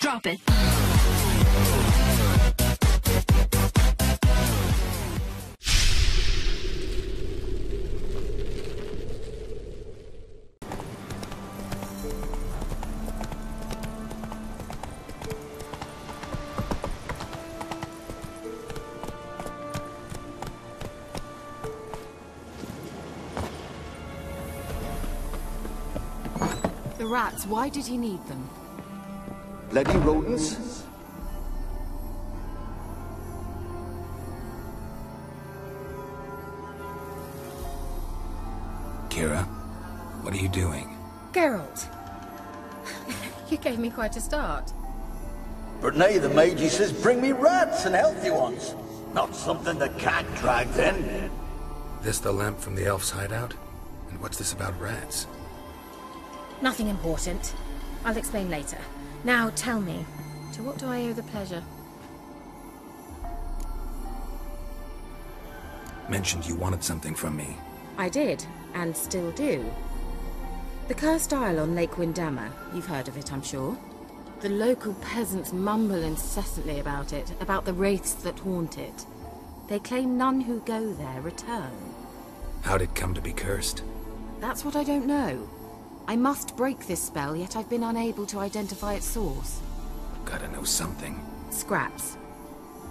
Drop it. The rats, why did he need them? Bloody rodents? Keira, what are you doing? Geralt! You gave me quite a start. But nay, the mage, he says, bring me rats and healthy ones. Not something the cat dragged in. This the lamp from the elf's hideout? And what's this about rats? Nothing important. I'll explain later. Now tell me, to what do I owe the pleasure? Mentioned you wanted something from me. I did, and still do. The Cursed Isle on Lake Windammer. You've heard of it, I'm sure. The local peasants mumble incessantly about it, about the wraiths that haunt it. They claim none who go there return. How'd it come to be cursed? That's what I don't know. I must break this spell, yet I've been unable to identify its source. Gotta know something. Scraps.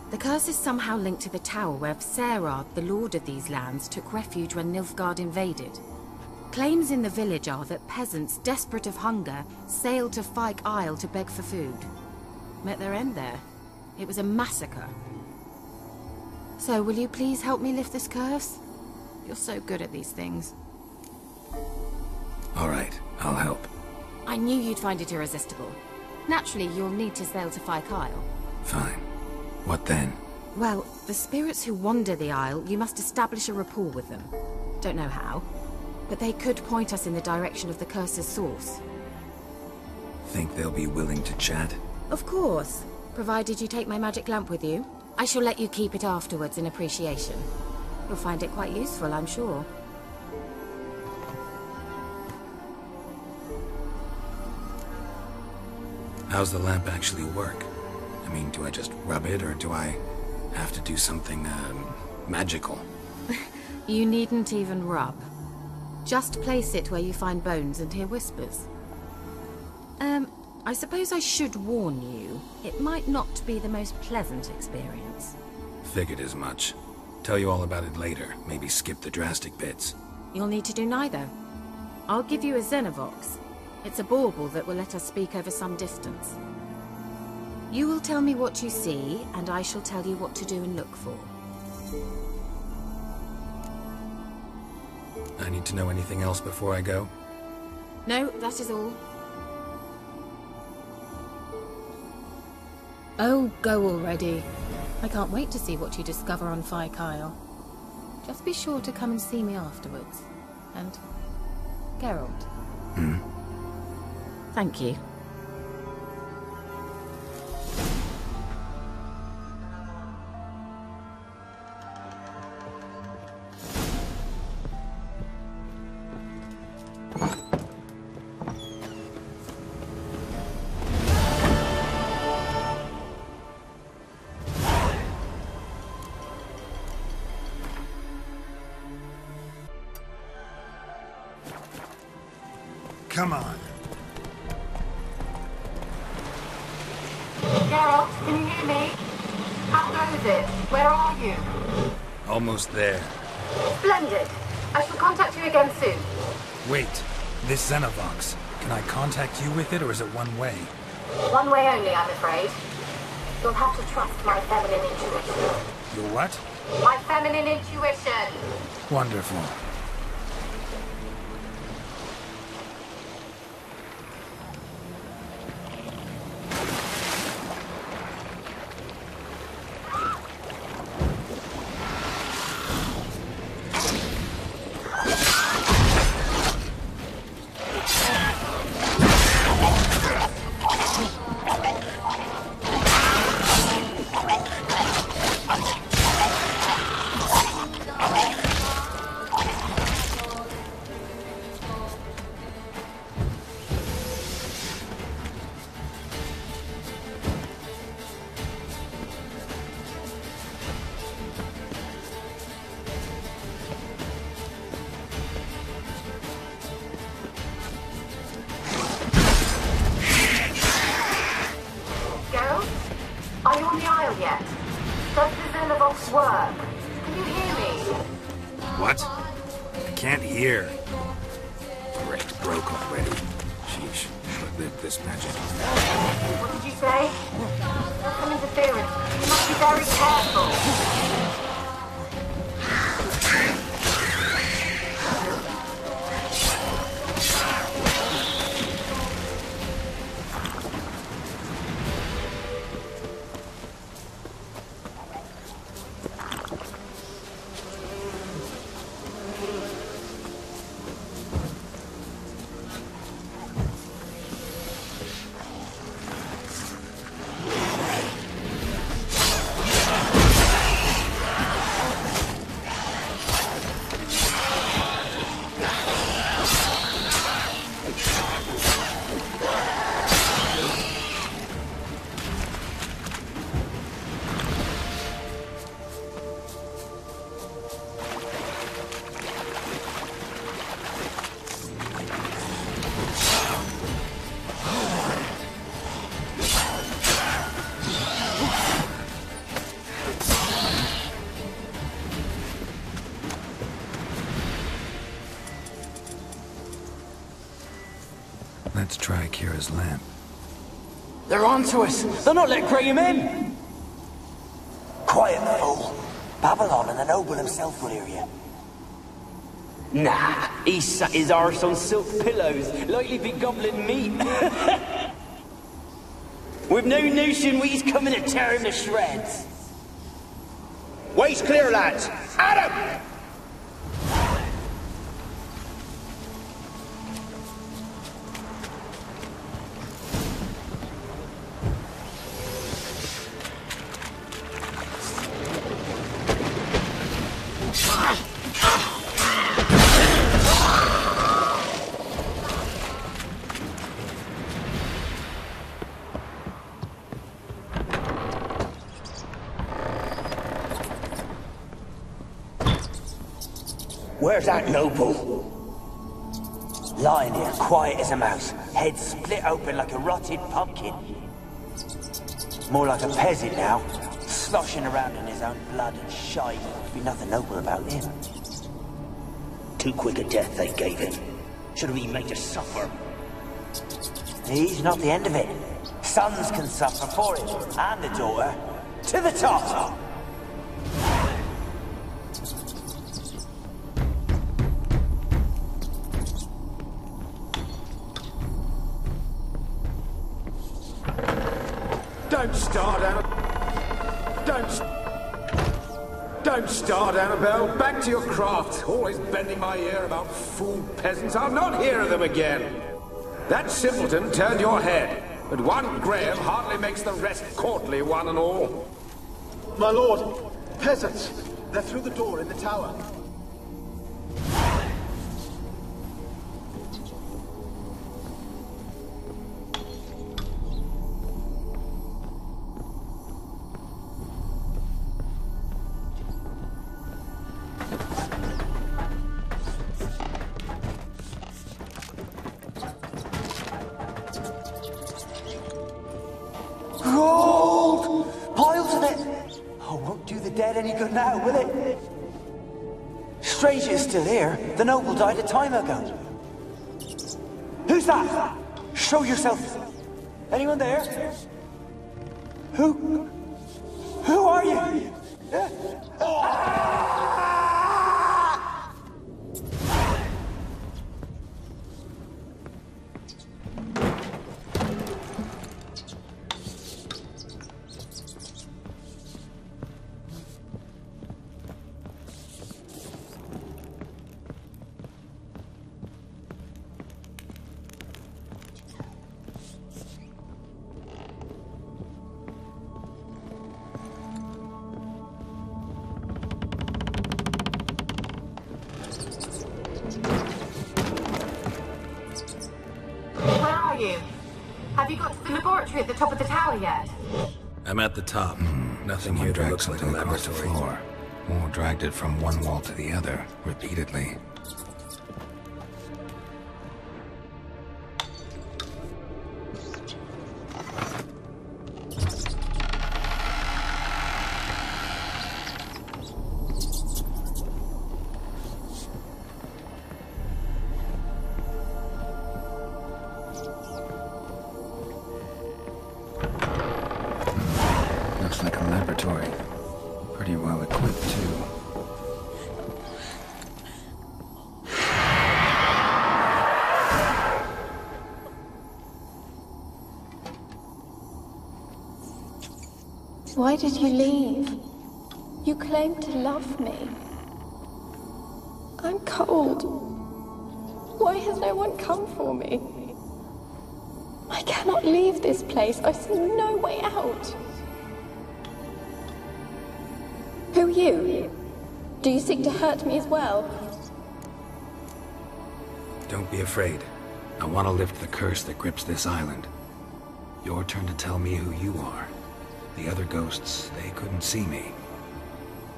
The curse is somehow linked to the tower where Serad, the lord of these lands, took refuge when Nilfgaard invaded. Claims in the village are that peasants, desperate of hunger, sailed to Fyke Isle to beg for food. Met their end there. It was a massacre. So, will you please help me lift this curse? You're so good at these things. All right, I'll help. I knew you'd find it irresistible. Naturally, you'll need to sail to Fyke Isle. Fine. What then? Well, the spirits who wander the isle, you must establish a rapport with them. Don't know how, but they could point us in the direction of the curse's source. Think they'll be willing to chat? Of course, provided you take my magic lamp with you. I shall let you keep it afterwards in appreciation. You'll find it quite useful, I'm sure. How's the lamp actually work? I mean, do I just rub it, or do I have to do something, magical? You needn't even rub. Just place it where you find bones and hear whispers. I suppose I should warn you, it might not be the most pleasant experience. Figured as much. Tell you all about it later, maybe skip the drastic bits. You'll need to do neither. I'll give you a Xenovox. It's a bauble that will let us speak over some distance. You will tell me what you see, and I shall tell you what to do and look for. I need to know anything else before I go? No, that is all. Oh, go already. I can't wait to see what you discover on Fyke Isle. Just be sure to come and see me afterwards. And... Geralt. Thank you. Come on. Geralt, can you hear me? How goes it? Where are you? Almost there. Splendid. I shall contact you again soon. Wait. This Xenovox. Can I contact you with it, or is it one way? One way only, I'm afraid. You'll have to trust my feminine intuition. Your what? My feminine intuition! Wonderful. Does the Xenovox work? Can you hear me? What? I can't hear. Great, broke already. Sheesh. Short-lived this magic. What did you say? There's some interference. You must be very careful. Let's try Keira's lamp. They're onto us! They'll not let Graham in! Quiet, fool. Babylon and the noble himself will hear you. Nah, he sat his arse on silk pillows, like he'd be gobbling meat. With no notion we's coming to tear him to shreds. Waist clear, lads! Adam! Where's that noble? Lying here, quiet as a mouse, head split open like a rotted pumpkin. More like a peasant now, sloshing around in his own blood and shite. Be nothing noble about him. Too quick a death they gave him. Should have been made to suffer. He's not the end of it. Sons can suffer for him, and the daughter. To the top! Don't start, Anabelle. Back to your craft. Always bending my ear about fool peasants. I'll not hear of them again. That simpleton turned your head, but one Graham hardly makes the rest courtly, one and all. My lord, peasants. They're through the door in the tower. Any good now, will it? Stranger is still here. The noble died a time ago. Who's that? Show yourself. Anyone there? Who are you? Have you got to the laboratory at the top of the tower yet? I'm at the top. Nothing here that looks like a laboratory. Or dragged it from one wall to the other, repeatedly. looks like a laboratory. Pretty well equipped, too. Why did you leave? You claimed to love me. I'm cold. Why has no one come for me? I cannot leave this place. I see no way out. Who are you? Do you seek to hurt me as well? Don't be afraid. I want to lift the curse that grips this island. Your turn to tell me who you are. The other ghosts, they couldn't see me.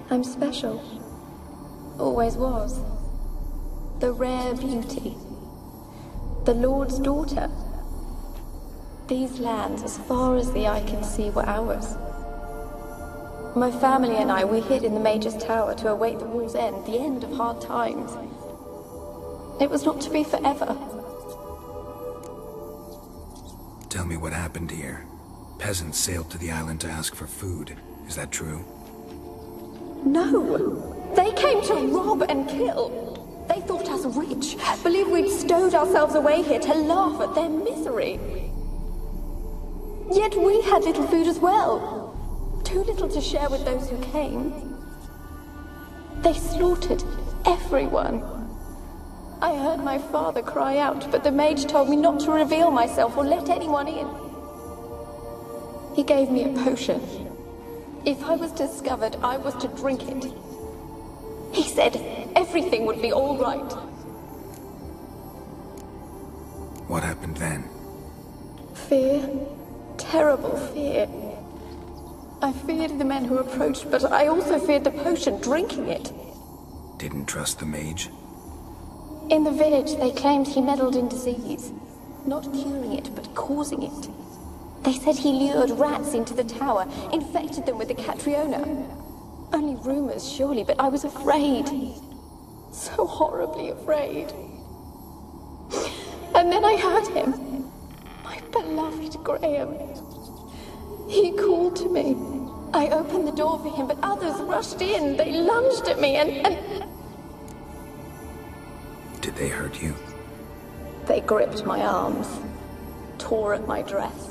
I'm special. Always was. The rare beauty. The Lord's daughter. These lands, as far as the eye can see, were ours. My family and I, we hid in the Major's Tower to await the war's end, the end of hard times. It was not to be forever. Tell me what happened here. Peasants sailed to the island to ask for food. Is that true? No! They came to rob and kill. They thought us rich, believed we'd stowed ourselves away here to laugh at their misery. Yet we had little food as well. Too little to share with those who came. They slaughtered everyone. I heard my father cry out, but the mage told me not to reveal myself or let anyone in. He gave me a potion. If I was discovered, I was to drink it. He said everything would be all right. What happened then? Fear. Terrible fear. I feared the men who approached, but I also feared the potion, drinking it. Didn't trust the mage? In the village, they claimed he meddled in disease. Not curing it, but causing it. They said he lured rats into the tower, infected them with the Catriona. Only rumors, surely, but I was afraid. So horribly afraid. And then I heard him. My beloved Graham. He called to me. I opened the door for him, but others rushed in. They lunged at me and... Did they hurt you? They gripped my arms, tore at my dress.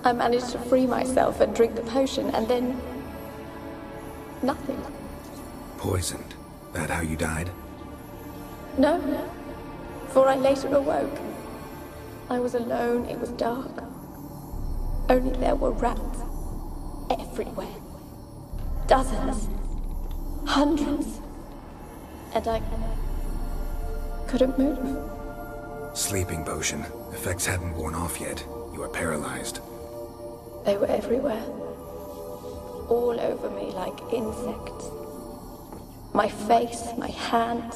I managed to free myself and drink the potion, and then... nothing. Poisoned? That how you died? No, for I later awoke. I was alone, it was dark. Only there were rats. Everywhere. Dozens. Hundreds. And I... couldn't move. Sleeping potion. Effects hadn't worn off yet. You were paralyzed. They were everywhere. All over me like insects. My face, my hands.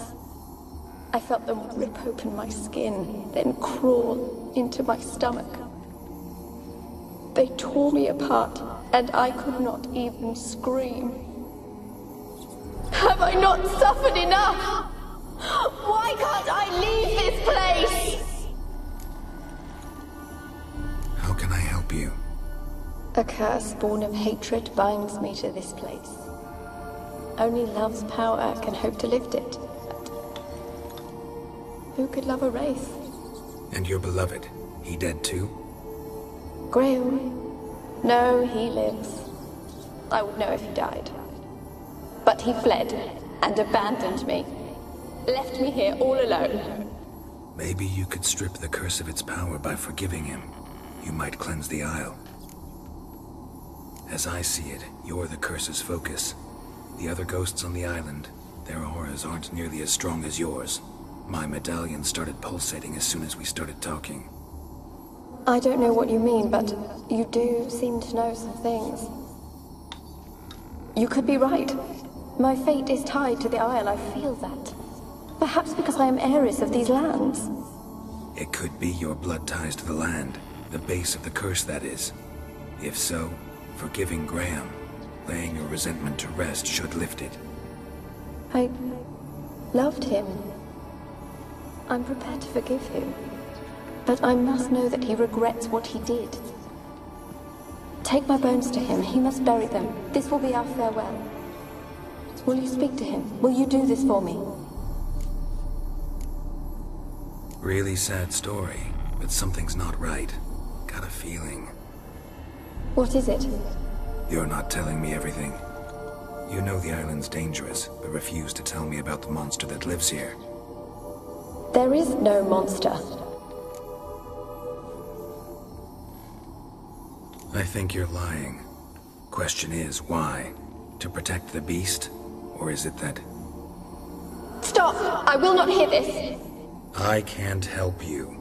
I felt them rip open my skin, then crawl into my stomach. They tore me apart, and I could not even scream. Have I not suffered enough? Why can't I leave this place? How can I help you? A curse born of hatred binds me to this place. Only love's power can hope to lift it. Who could love a wraith? And your beloved, he dead too? Graham? No, he lives. I would know if he died. But he fled and abandoned me. Left me here all alone. Maybe you could strip the curse of its power by forgiving him. You might cleanse the Isle. As I see it, you're the curse's focus. The other ghosts on the island, their auras aren't nearly as strong as yours. My medallion started pulsating as soon as we started talking. I don't know what you mean, but you do seem to know some things. You could be right. My fate is tied to the Isle, I feel that. Perhaps because I am heiress of these lands. It could be your blood ties to the land, the base of the curse, that is. If so, forgiving Graham, laying your resentment to rest should lift it. I loved him. I'm prepared to forgive him. But I must know that he regrets what he did. Take my bones to him. He must bury them. This will be our farewell. Will you speak to him? Will you do this for me? Really sad story, but something's not right. Got a feeling. What is it? You're not telling me everything. You know the island's dangerous, but refuse to tell me about the monster that lives here. There is no monster. I think you're lying. Question is, why? To protect the beast? Or is it that... Stop! I will not hear this! I can't help you.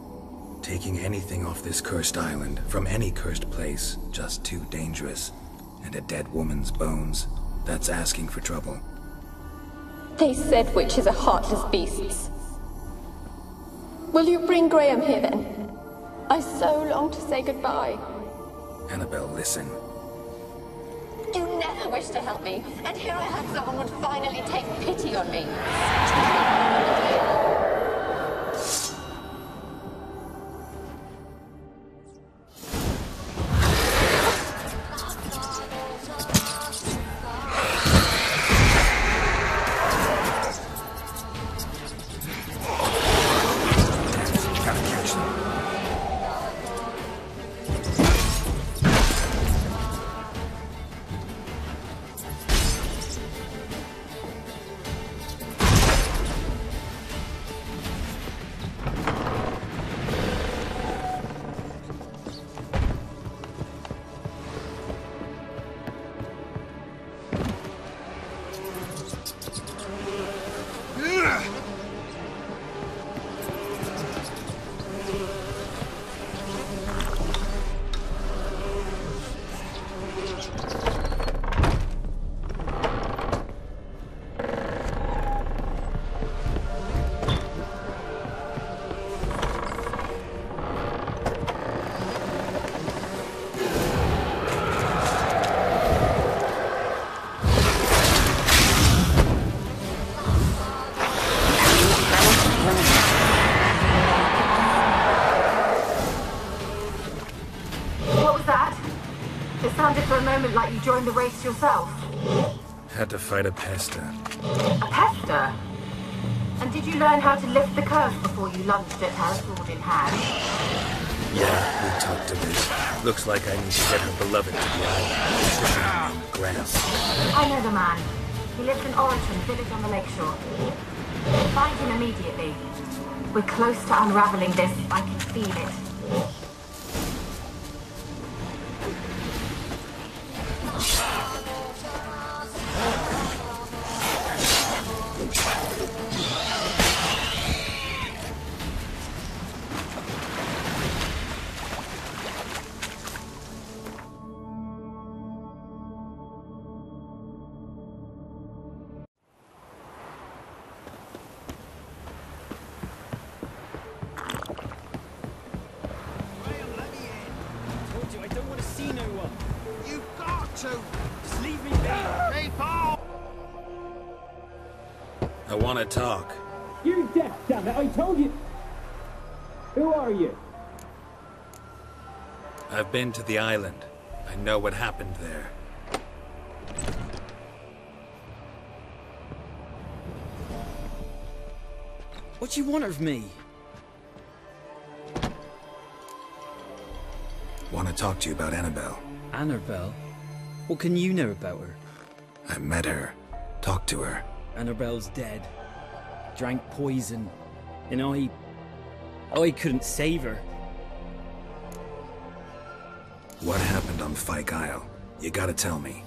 Taking anything off this cursed island, from any cursed place, just too dangerous. And a dead woman's bones, that's asking for trouble. They said witches are heartless beasts. Will you bring Graham here then? I so long to say goodbye. Anabelle, listen. You never wished to help me, and here I have someone would finally take pity on me. Like you joined the race yourself? Had to fight a pester. A pester? And did you learn how to lift the curse before you lunged at her, sword in hand? Yeah, we talked a bit. Looks like I need to get her beloved to the island. Graham. I know the man. He lives in Oraton, village on the lakeshore. Find him immediately. We're close to unraveling this. I can feel it. I want to talk. You're deaf, damn it! I told you! Who are you? I've been to the island. I know what happened there. What do you want of me? Want to talk to you about Anabelle. Anabelle? What can you know about her? I met her. Talked to her. Anabelle's dead. Drank poison. And I couldn't save her. What happened on Fyke Isle? You gotta tell me.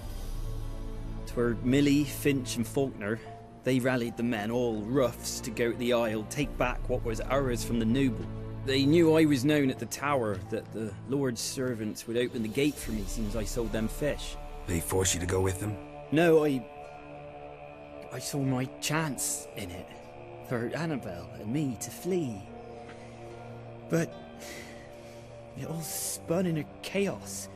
'Twere Millie, Finch and Faulkner. They rallied the men, all roughs, to go to the Isle, take back what was ours from the noble. They knew I was known at the tower, that the Lord's servants would open the gate for me as soon as I sold them fish. They forced you to go with them? No, I saw my chance in it, for Anabelle and me to flee. But it all spun in a chaos.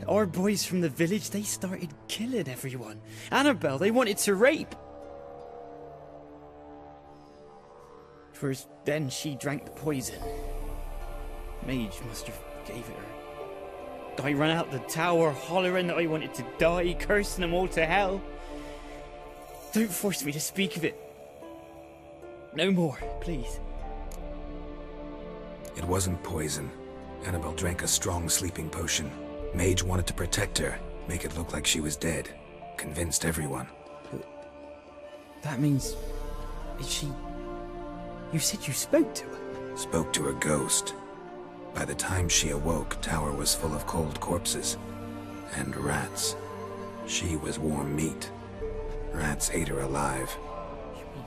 Our boys from the village, they started killing everyone. Anabelle, they wanted to rape. 'Twas then she drank the poison. Mage must have gave it her. I ran out the tower hollering that I wanted to die, cursing them all to hell. Don't force me to speak of it. No more, please. It wasn't poison. Anabelle drank a strong sleeping potion. Mage wanted to protect her, make it look like she was dead. Convinced everyone. But that means... Is she... You said you spoke to her? Spoke to a ghost. By the time she awoke, Tower was full of cold corpses. And rats. She was warm meat. Rats ate her alive. You mean...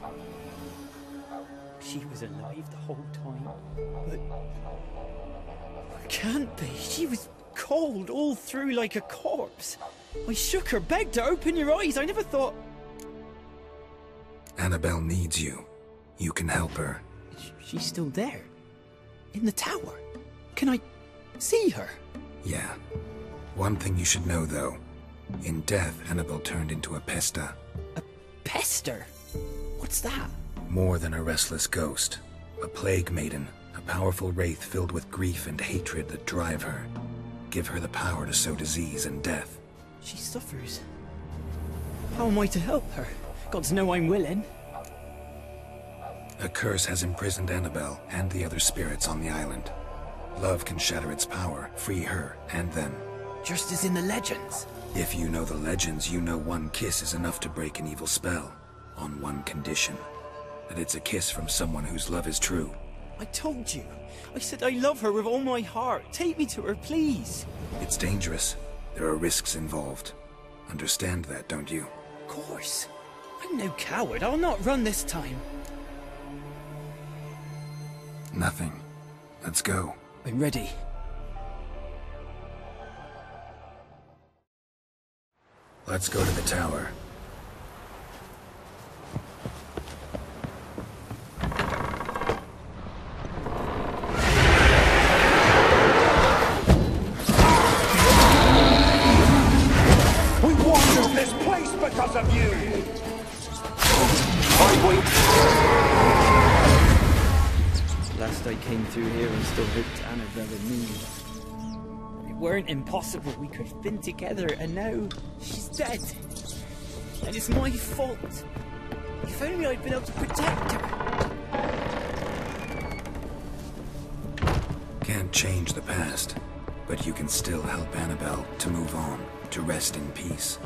She was alive the whole time? But... Can't be. She was cold all through like a corpse. I shook her, begged her, open your eyes. I never thought... Anabelle needs you. You can help her. She's still there? In the tower? Can I see her? Yeah. One thing you should know, though. In death, Anabelle turned into a pesta. A pester? What's that? More than a restless ghost. A plague maiden. A powerful wraith filled with grief and hatred that drive her. Give her the power to sow disease and death. She suffers. How am I to help her? Gods know I'm willing. A curse has imprisoned Anabelle and the other spirits on the island. Love can shatter its power, free her and them. Just as in the legends. If you know the legends, you know one kiss is enough to break an evil spell. On one condition. That it's a kiss from someone whose love is true. I told you. I said I love her with all my heart. Take me to her, please. It's dangerous. There are risks involved. Understand that, don't you? Of course. I'm no coward. I'll not run this time. Nothing. Let's go. I'm ready. Let's go to the tower. We wandered this place because of you! Last I came through here and still hoped Anabelle and me. It weren't impossible. We could have been together, and now she's dead. And it's my fault. If only I'd been able to protect her. Can't change the past, but you can still help Anabelle to move on, to rest in peace.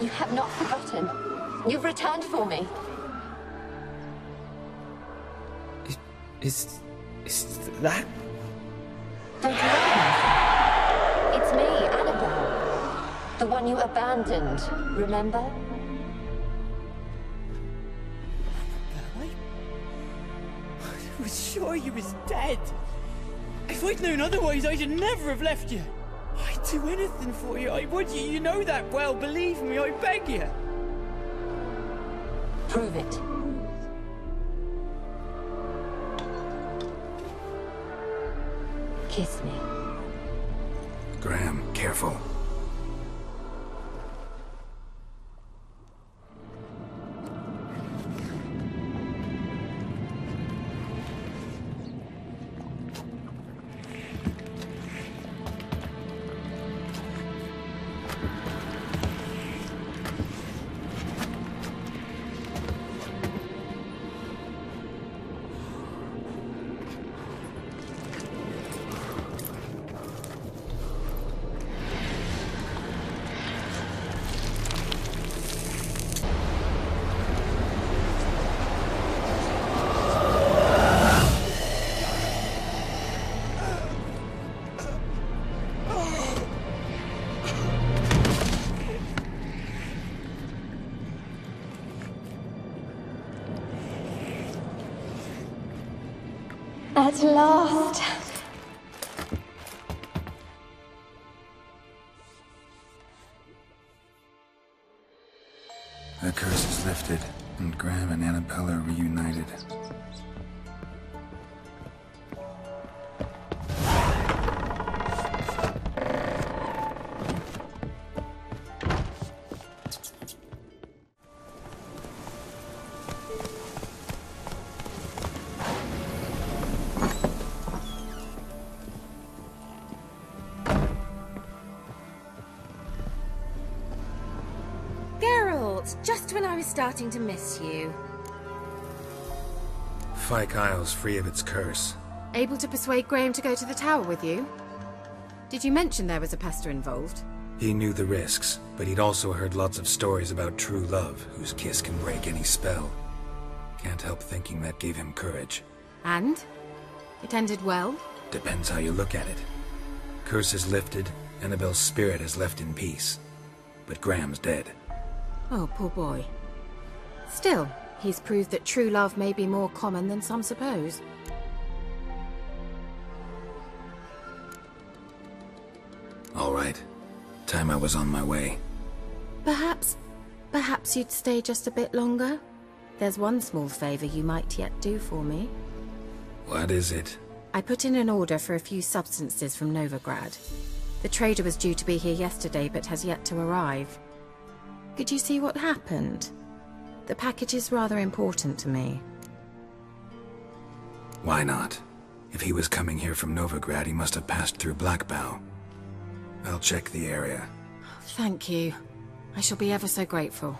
You have not forgotten. You've returned for me. Is that? Don't recognize me. It's me, Anabelle. The one you abandoned, remember? I was sure you was dead. If I'd known otherwise, I'd never have left you. I'd do anything for you, I would. You know that well. Believe me, I beg you. Prove it. Kiss me. Graham, careful. At last. The curse is lifted, and Graham and Anabelle are reunited. Just when I was starting to miss you. Fyke Isle's free of its curse. Able to persuade Graham to go to the tower with you? Did you mention there was a pester involved? He knew the risks, but he'd also heard lots of stories about true love, whose kiss can break any spell. Can't help thinking that gave him courage. And? It ended well? Depends how you look at it. Curse is lifted, Anabelle's spirit is left in peace. But Graham's dead. Oh, poor boy. Still, he's proved that true love may be more common than some suppose. All right. Time I was on my way. Perhaps you'd stay just a bit longer? There's one small favor you might yet do for me. What is it? I put in an order for a few substances from Novigrad. The trader was due to be here yesterday, but has yet to arrive. Could you see what happened? The package is rather important to me. Why not? If he was coming here from Novigrad, he must have passed through Blackbow. I'll check the area. Thank you. I shall be ever so grateful.